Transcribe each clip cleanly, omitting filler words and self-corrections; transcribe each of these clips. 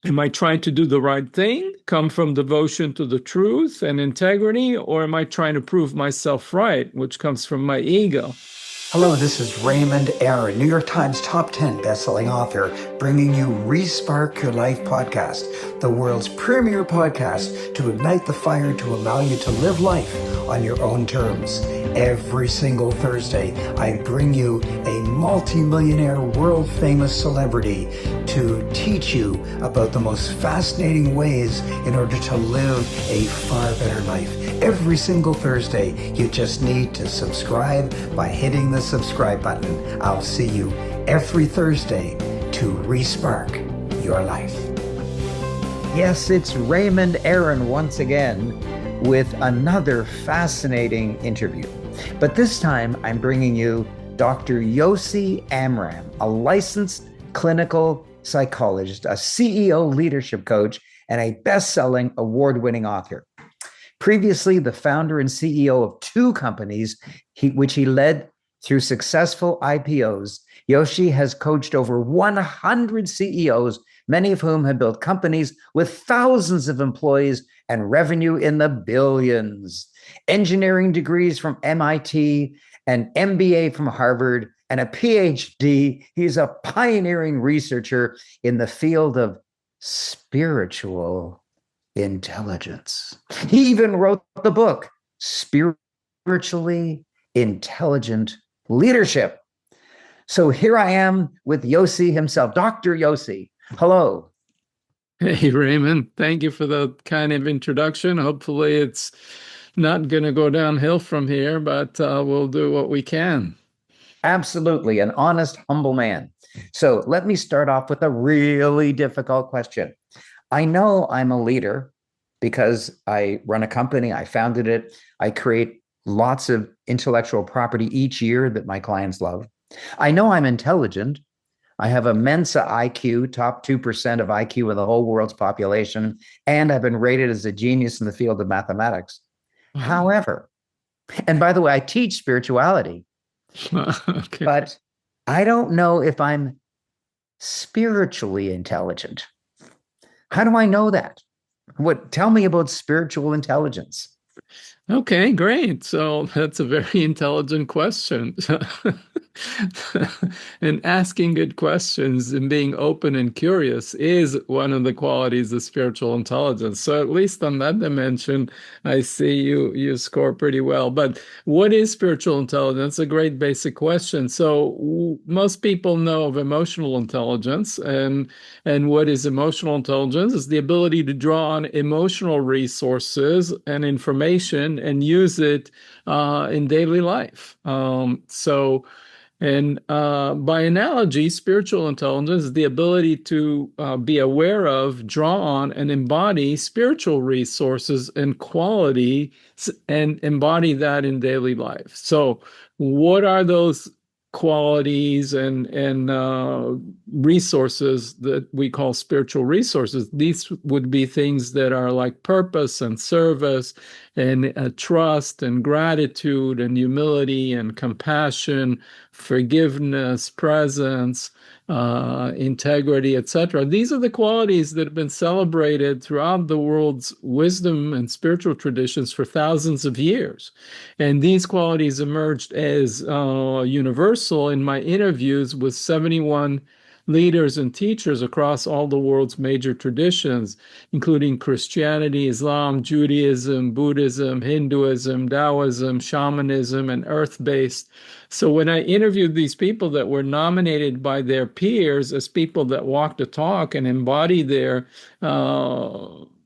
Am I trying to do the right thing, come from devotion to the truth and integrity, or am I trying to prove myself right, which comes from my ego? Hello, this is Raymond Aaron, New York Times top 10 bestselling author, bringing you Respark Your Life podcast, the world's premier podcast to ignite the fire to allow you to live life on your own terms. Every single Thursday, I bring you a multi-millionaire, world-famous celebrity to teach you about the most fascinating ways in order to live a far better life. Every single Thursday, you just need to subscribe by hitting the subscribe button. I'll see you every Thursday to respark your life. Yes, it's Raymond Aaron once again with another fascinating interview. But this time I'm bringing you Dr. Yasi Amram, a licensed clinical psychologist, a CEO leadership coach, and a best-selling award-winning author. Previously, the founder and CEO of two companies, which he led through successful IPOs, Yasi has coached over 100 CEOs, many of whom have built companies with thousands of employees and revenue in the billions. Engineering degrees from MIT, an MBA from Harvard, and a PhD. He's a pioneering researcher in the field of spiritual intelligence. He even wrote the book, Spiritually Intelligent Leadership. So here I am with Yasi himself, Dr. Yasi. Hello. Hey, Raymond, thank you for the kind of introduction. Hopefully it's not going to go downhill from here, but we'll do what we can. Absolutely, an honest, humble man. So let me start off with a really difficult question. I know I'm a leader because I run a company, I founded it, I create lots of intellectual property each year that my clients love. I know I'm intelligent. I have a Mensa IQ, top 2% of IQ of the whole world's population, and I've been rated as a genius in the field of mathematics. However, and by the way, I teach spirituality, Okay. but I don't know if I'm spiritually intelligent. How do I know that? Tell me about spiritual intelligence. Okay, great. So that's a very intelligent question. And asking good questions and being open and curious is one of the qualities of spiritual intelligence. So at least on that dimension, I see you score pretty well. But what is spiritual intelligence? A great basic question. So most people know of emotional intelligence, and what is emotional intelligence? Is the ability to draw on emotional resources and information and use it in daily life. By analogy, spiritual intelligence is the ability to be aware of, draw on, and embody spiritual resources and quality and embody that in daily life. So what are those qualities and resources that we call spiritual resources? These would be things that are like purpose and service and trust and gratitude and humility and compassion, forgiveness, presence, integrity, etc. These are the qualities that have been celebrated throughout the world's wisdom and spiritual traditions for thousands of years. And these qualities emerged as universal in my interviews with 71 leaders and teachers across all the world's major traditions, including Christianity, Islam, Judaism, Buddhism, Hinduism, Taoism, shamanism, and earth-based. So when I interviewed these people that were nominated by their peers as people that walk the talk and embody their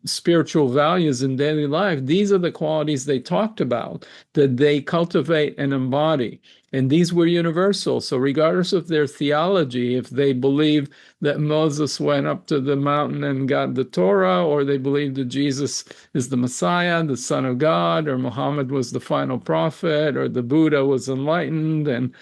spiritual values in daily life, these are the qualities they talked about that they cultivate and embody. And these were universal. So regardless of their theology, if they believe that Moses went up to the mountain and got the Torah, or they believe that Jesus is the Messiah, the Son of God, or Muhammad was the final prophet, or the Buddha was enlightened, and,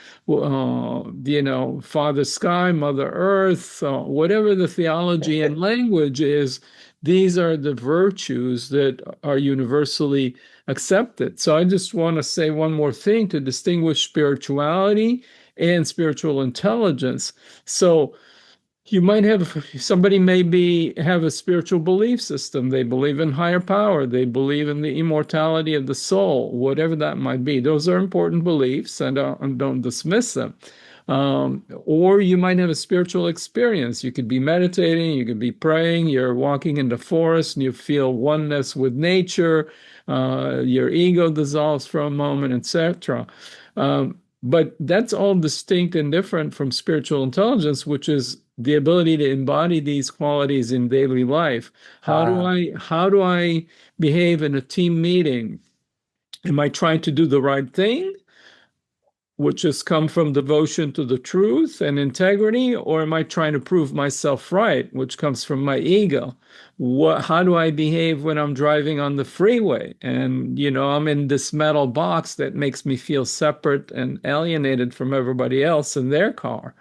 Father Sky, Mother Earth, whatever the theology and language is, these are the virtues that are universally accepted. So I just want to say one more thing to distinguish spirituality and spiritual intelligence. So You might have somebody maybe have a spiritual belief system. They believe in higher power. They believe in the immortality of the soul, whatever that might be. Those are important beliefs, and don't dismiss them. Or you might have a spiritual experience. You could be meditating, you could be praying, you're walking in the forest and you feel oneness with nature, your ego dissolves for a moment, etc. But that's all distinct and different from spiritual intelligence, which is the ability to embody these qualities in daily life. How do I behave in a team meeting? Am I trying to do the right thing, which has come from devotion to the truth and integrity, or am I trying to prove myself right, which comes from my ego? How do I behave when I'm driving on the freeway and, I'm in this metal box that makes me feel separate and alienated from everybody else in their car?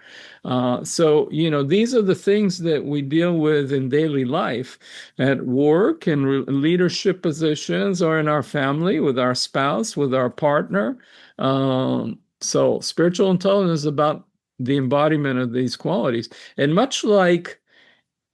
So, these are the things that we deal with in daily life, at work, in leadership positions, or in our family, with our spouse, with our partner. So spiritual intelligence is about the embodiment of these qualities. And much like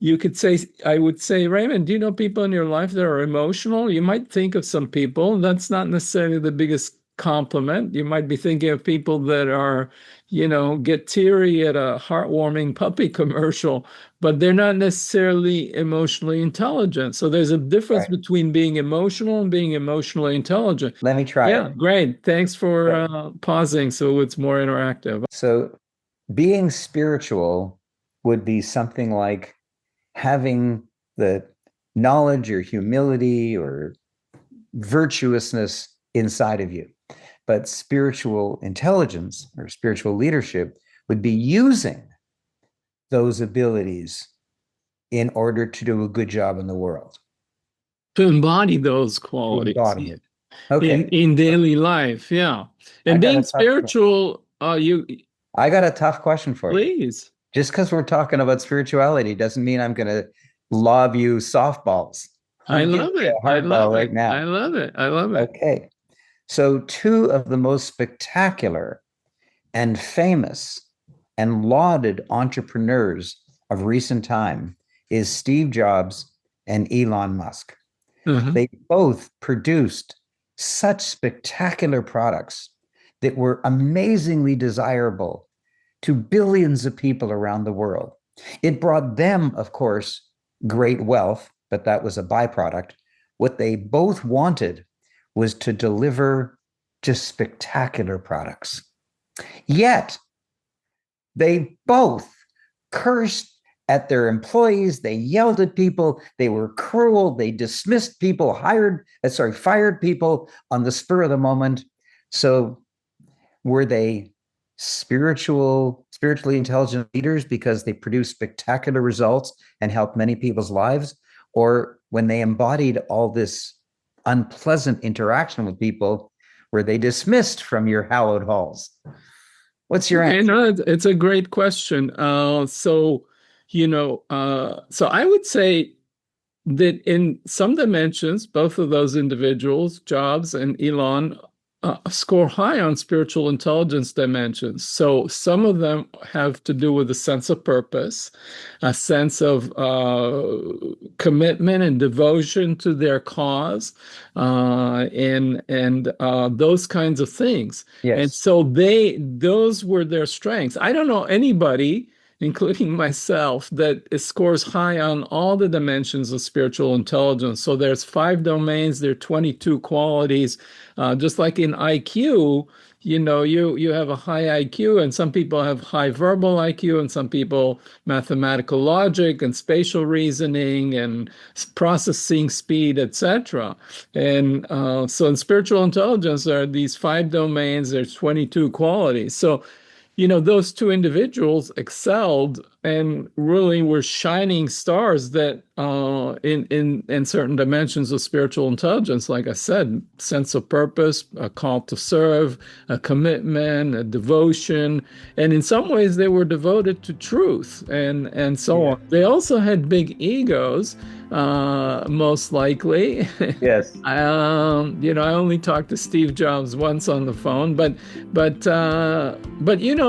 I would say, Raymond, do you know people in your life that are emotional? You might think of some people. That's not necessarily the biggest compliment. You might be thinking of people that are, get teary at a heartwarming puppy commercial, but they're not necessarily emotionally intelligent. So there's a difference between being emotional and being emotionally intelligent. Let me try it. Great. Thanks for pausing so it's more interactive. So being spiritual would be something like having the knowledge or humility or virtuousness inside of you. But spiritual intelligence or spiritual leadership would be using those abilities in order to do a good job in the world. To embody those qualities. Embody it. Okay. In daily life, yeah. And being spiritual, I got a tough question for you. Please. Just because we're talking about spirituality doesn't mean I'm going to lob you softballs. I love it. I love it. Now. I love it. I love it. Okay. So two of the most spectacular and famous and lauded entrepreneurs of recent time is Steve Jobs and Elon Musk. They both produced such spectacular products that were amazingly desirable to billions of people around the world. It brought them, of course, great wealth, but that was a byproduct. What they both wanted was to deliver just spectacular products. Yet, they both cursed at their employees, they yelled at people, they were cruel, they dismissed people, fired people on the spur of the moment. So were they spiritually intelligent leaders because they produced spectacular results and helped many people's lives? Or when they embodied all this unpleasant interaction with people, were they dismissed from your hallowed halls? What's your answer? No, it's a great question. So I would say that in some dimensions, both of those individuals, Jobs and Elon, score high on spiritual intelligence dimensions. So some of them have to do with a sense of purpose, a sense of commitment and devotion to their cause, and those kinds of things. Yes. And so those were their strengths. I don't know anybody, including myself, that scores high on all the dimensions of spiritual intelligence. So there's 5 domains, there are 22 qualities. Just like in IQ, you have a high IQ, and some people have high verbal IQ, and some people mathematical logic and spatial reasoning and processing speed, etc. And so in spiritual intelligence, there are these 5 domains, there's 22 qualities. So those two individuals excelled and really were shining stars that in certain dimensions of spiritual intelligence, like I said, sense of purpose, a call to serve, a commitment, a devotion, and in some ways they were devoted to truth and so on. They also had big egos, most likely. Yes. I only talked to Steve Jobs once on the phone, but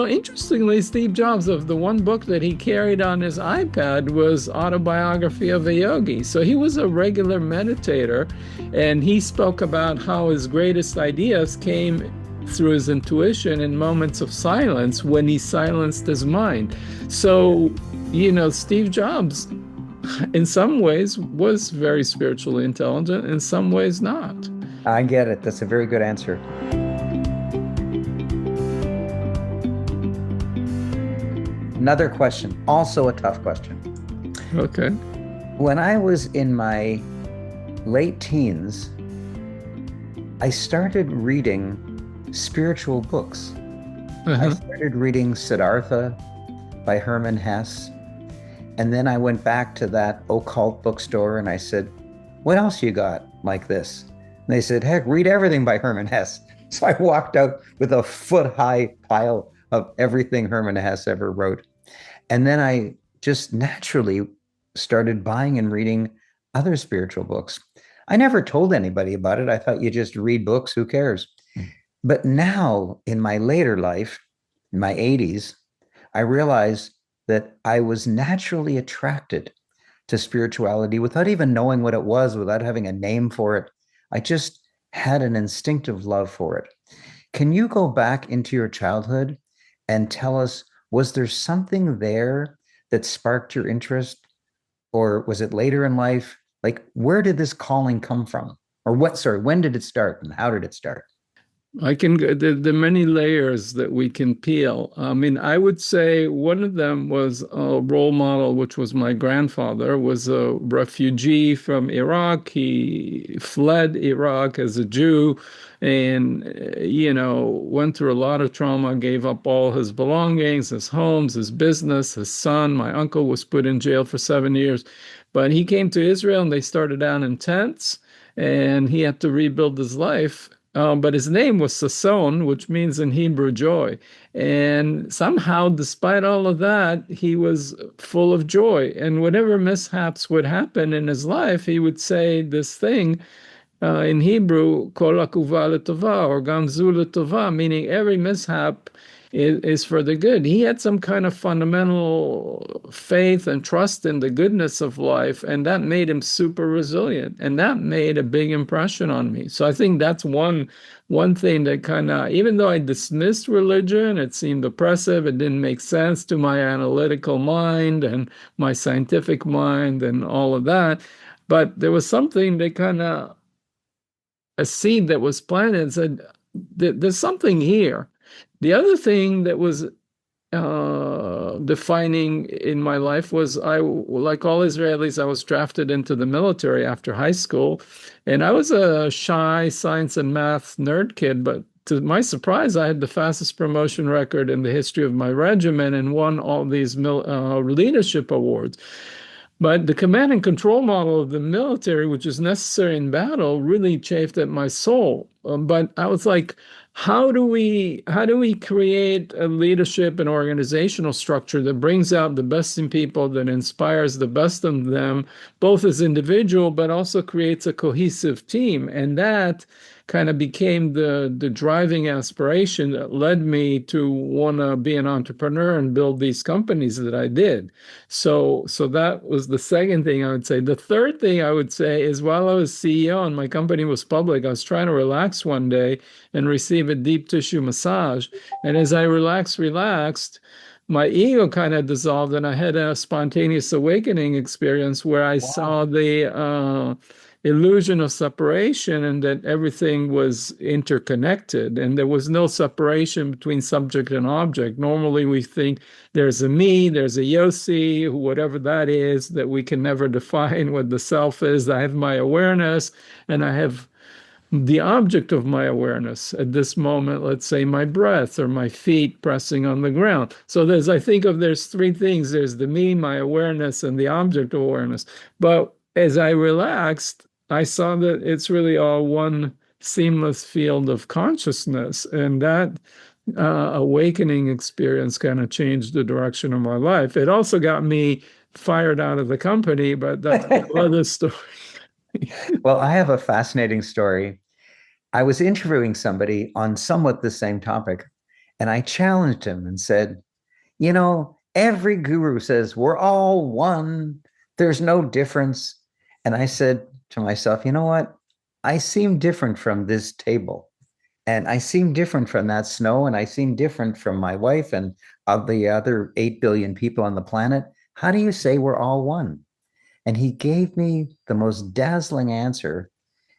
interestingly, Steve Jobs, of the one book that he carried on his iPad was Autobiography of a Yogi. So he was a regular meditator, and he spoke about how his greatest ideas came through his intuition in moments of silence when he silenced his mind. So, Steve Jobs, in some ways, was very spiritually intelligent, in some ways not. I get it. That's a very good answer. Another question, also a tough question. Okay. When I was in my late teens, I started reading spiritual books. I started reading Siddhartha by Hermann Hesse. And then I went back to that occult bookstore and I said, what else you got like this? And they said, heck, read everything by Hermann Hesse. So I walked out with a foot-high pile of everything Hermann Hesse ever wrote. And then I just naturally started buying and reading other spiritual books. I never told anybody about it. I thought you just read books, who cares? But now in my later life, in my 80s, I realized that I was naturally attracted to spirituality without even knowing what it was, without having a name for it. I just had an instinctive love for it. Can you go back into your childhood and tell us, was there something there that sparked your interest? Or was it later in life? Like, where did this calling come from? Or when did it start and how did it start? The many layers that we can peel. I mean, I would say one of them was a role model, which was my grandfather, was a refugee from Iraq. He fled Iraq as a Jew and, went through a lot of trauma, gave up all his belongings, his homes, his business, his son. My uncle was put in jail for 7 years. But he came to Israel and they started out in tents and he had to rebuild his life. But his name was Sasson, which means in Hebrew joy. And somehow, despite all of that, he was full of joy. And whatever mishaps would happen in his life, he would say this thing in Hebrew, Kol hakuva letova, or Gamzu letova, meaning every mishap is for the good. He had some kind of fundamental faith and trust in the goodness of life, and that made him super resilient, and that made a big impression on me. So I think that's one thing that kind of, even though I dismissed religion, it seemed oppressive, it didn't make sense to my analytical mind and my scientific mind and all of that, but there was something that kind of, a seed that was planted and said, there's something here. The other thing that was defining in my life was like all Israelis, I was drafted into the military after high school. And I was a shy science and math nerd kid, but to my surprise, I had the fastest promotion record in the history of my regiment and won all these leadership awards. But the command and control model of the military, which is necessary in battle, really chafed at my soul. But I was like, how do we create a leadership and organizational structure that brings out the best in people, that inspires the best of them, both as individual, but also creates a cohesive team? And that kind of became the driving aspiration that led me to want to be an entrepreneur and build these companies that I did. So that was the second thing I would say. The third thing I would say is, while I was CEO and my company was public, I was trying to relax one day and receive a deep tissue massage. And as I relaxed, my ego kind of dissolved and I had a spontaneous awakening experience where I saw the illusion of separation and that everything was interconnected and there was no separation between subject and object. Normally we think there's a me, there's a Yossi, whatever that is, that we can never define what the self is. I have my awareness and I have the object of my awareness at this moment, let's say my breath or my feet pressing on the ground. So there's three things. There's the me, my awareness, and the object of awareness. But as I relaxed, I saw that it's really all one seamless field of consciousness. And that awakening experience kind of changed the direction of my life. It also got me fired out of the company, but that's another story. Well, I have a fascinating story. I was interviewing somebody on somewhat the same topic, and I challenged him and said, Every guru says we're all one. There's no difference. And I said to myself, you know what? I seem different from this table. And I seem different from that snow. And I seem different from my wife and of the other 8 billion people on the planet. How do you say we're all one? And he gave me the most dazzling answer.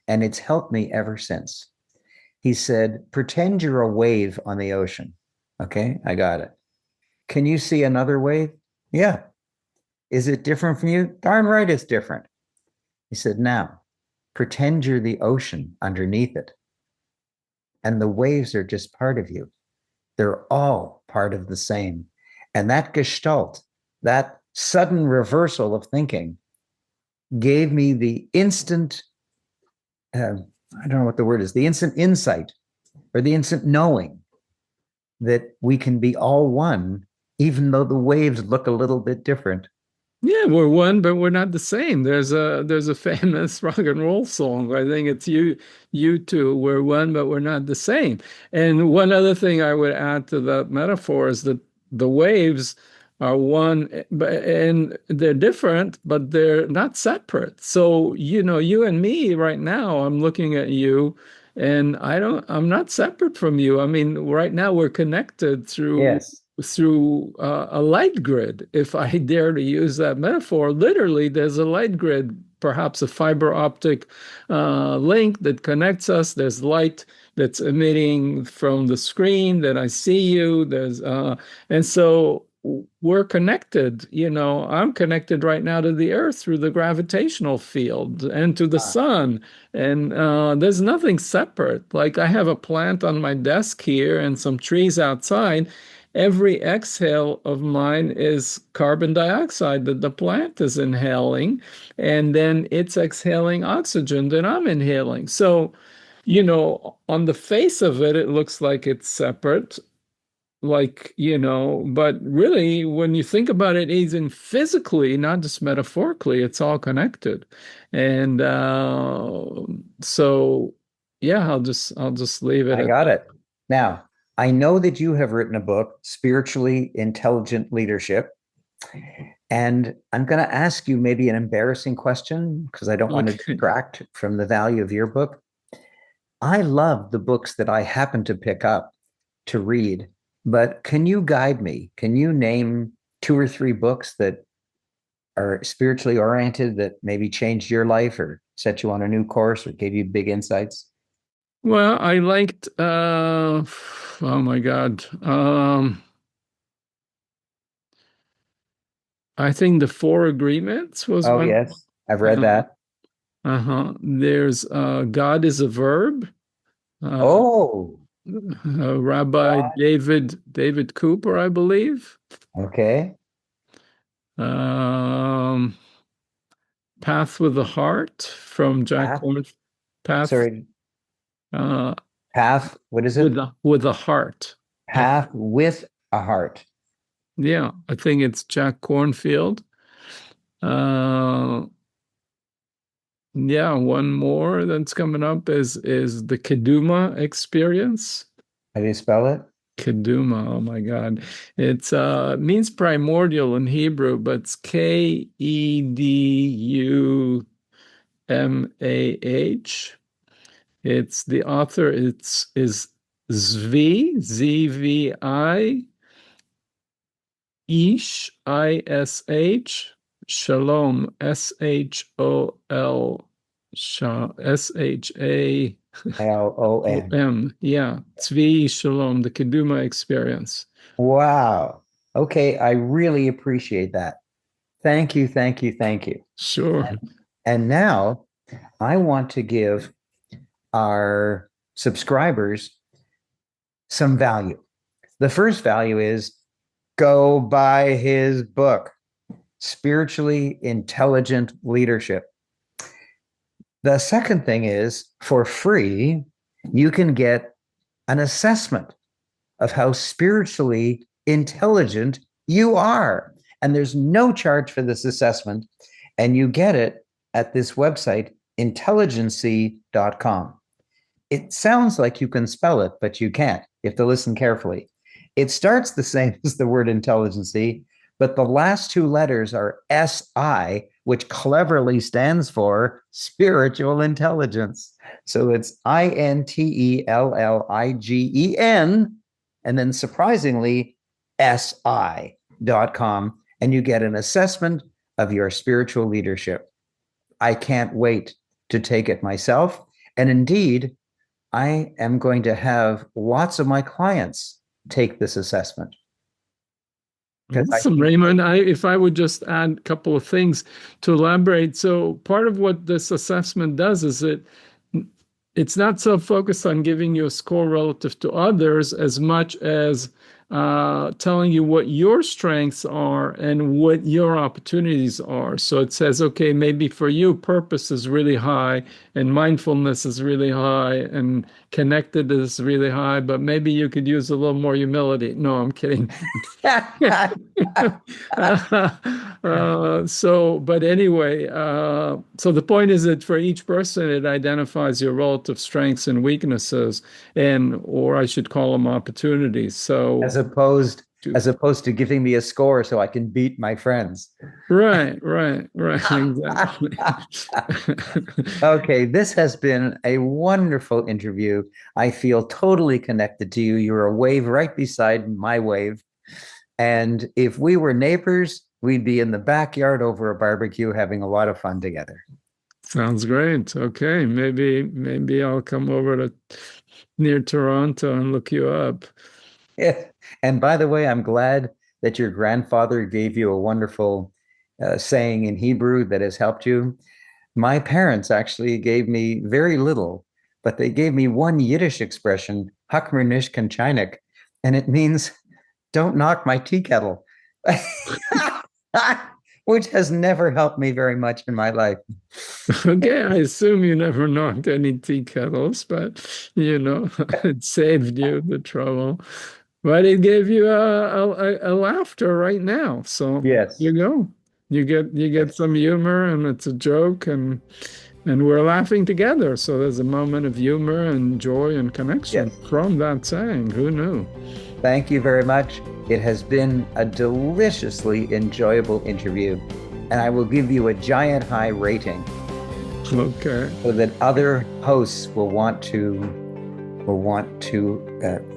And it's helped me ever since. He said, pretend you're a wave on the ocean. Okay, I got it. Can you see another wave? Yeah. Is it different from you? Darn right it's different. He said, now pretend you're the ocean underneath it. And the waves are just part of you. They're all part of the same. And that gestalt, that sudden reversal of thinking gave me the instant, I don't know what the word is, the instant insight or the instant knowing that we can be all one, even though the waves look a little bit different. Yeah, we're one, but we're not the same. There's a famous rock and roll song. I think it's you two. We're one, but we're not the same. And one other thing I would add to that metaphor is that the waves are one, and they're different, but they're not separate. So, you and me right now, I'm looking at you, and I'm not separate from you. I mean, right now we're connected Yes. through a light grid, if I dare to use that metaphor. Literally, there's a light grid, perhaps a fiber optic link that connects us. There's light that's emitting from the screen that I see you. And so we're connected. I'm connected right now to the earth through the gravitational field and to the sun. And there's nothing separate. Like, I have a plant on my desk here and some trees outside. Every exhale of mine is carbon dioxide that the plant is inhaling, and then it's exhaling oxygen that I'm inhaling. So, on the face of it, it looks like it's separate, but really, when you think about it, even physically, not just metaphorically, it's all connected. And so, yeah, I'll just leave it I at got that. it. Now, I know that you have written a book, Spiritually Intelligent Leadership. And I'm going to ask you maybe an embarrassing question because I don't want to Okay. distract from the value of your book. I love the books that I happen to pick up to read, but can you guide me? Can you name 2 or 3 books that are spiritually oriented that maybe changed your life or set you on a new course or gave you big insights? Well, I liked, oh my God. I think the Four Agreements was Oh, one. yes, I've read Uh, that. There's God is a Verb. Uh, Oh, Rabbi God. David Cooper, I believe. Okay. Um, Path with the Heart from Jack Path, Korn. Path sorry, uh, Path, what is with it? the Heart. Path with a Heart. Yeah, I think it's Jack Cornfield. Uh, Yeah, one more that's coming up is the Keduma experience. How do you spell it? Keduma, oh my God. It's means primordial in Hebrew, but it's Kedumah. It's the author, is Zvi, Zvi, Ish, Shalom, Shol, Shalom. Lon. Yeah, Tzvi Shalom, the Keduma experience. Wow. Okay, I really appreciate that. Thank you, thank you, thank you. Sure. And now I want to give our subscribers some value. The first value is go buy his book, Spiritually Intelligent Leadership. The second thing is for free, you can get an assessment of how spiritually intelligent you are. And there's no charge for this assessment. And you get it at this website, intelligency.com. It sounds like you can spell it, but you can't. You have to listen carefully. It starts the same as the word intelligency, but the last two letters are SI, which cleverly stands for spiritual intelligence. So it's INTELLIGEN, and then surprisingly, SI.com, and you get an assessment of your spiritual leadership. I can't wait to take it myself. And indeed, I am going to have lots of my clients take this assessment. Awesome, Raymond. If I would just add a couple of things to elaborate. So part of what this assessment does is it's not so focused on giving you a score relative to others as much as telling you what your strengths are and what your opportunities are. So it says, okay, maybe for you, purpose is really high and mindfulness is really high and connected is really high, but maybe you could use a little more humility. No, I'm kidding. But anyway, so the point is that for each person, it identifies your relative strengths and weaknesses, or I should call them opportunities. So as opposed to giving me a score so I can beat my friends. Right, exactly. Okay, this has been a wonderful interview. I feel totally connected to you. You're a wave right beside my wave. And if we were neighbors, we'd be in the backyard over a barbecue having a lot of fun together. Sounds great. Okay, maybe I'll come over to near Toronto and look you up. Yeah. And by the way, I'm glad that your grandfather gave you a wonderful saying in Hebrew that has helped you. My parents actually gave me very little, but they gave me one Yiddish expression, Hakmer nish kanchainik, and it means, don't knock my tea kettle, which has never helped me very much in my life. Okay, I assume you never knocked any tea kettles, but it saved you the trouble. But it gave you a laughter right now. So yes, you go. You get some humor, and it's a joke, and we're laughing together. So there's a moment of humor and joy and connection from that saying. Who knew? Thank you very much. It has been a deliciously enjoyable interview, and I will give you a giant high rating. Okay. So that other hosts will want to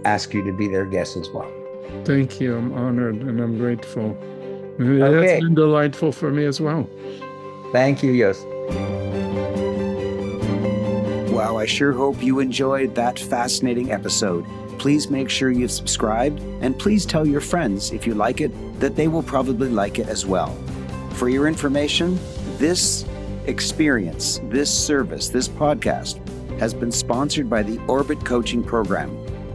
ask you to be their guest as well. Thank you. I'm honored and I'm grateful. Okay. That's been delightful for me as well. Thank you, Yos. Wow, I sure hope you enjoyed that fascinating episode. Please make sure you've subscribed, and please tell your friends if you like it that they will probably like it as well. For your information, this experience, this service, this podcast has been sponsored by the Orbit Coaching Program.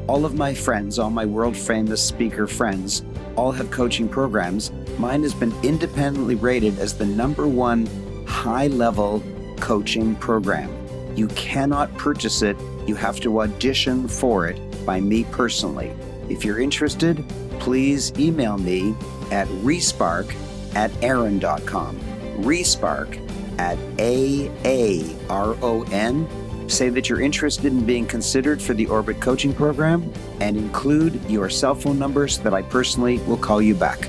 All of my friends, all my world-famous speaker friends, all have coaching programs. Mine has been independently rated as the #1 high-level coaching program. You cannot purchase it. You have to audition for it by me personally. If you're interested, please email me at respark@aaron.com. Respark@AARON. Say that you're interested in being considered for the Orbit Coaching Program and include your cell phone number so that I personally will call you back.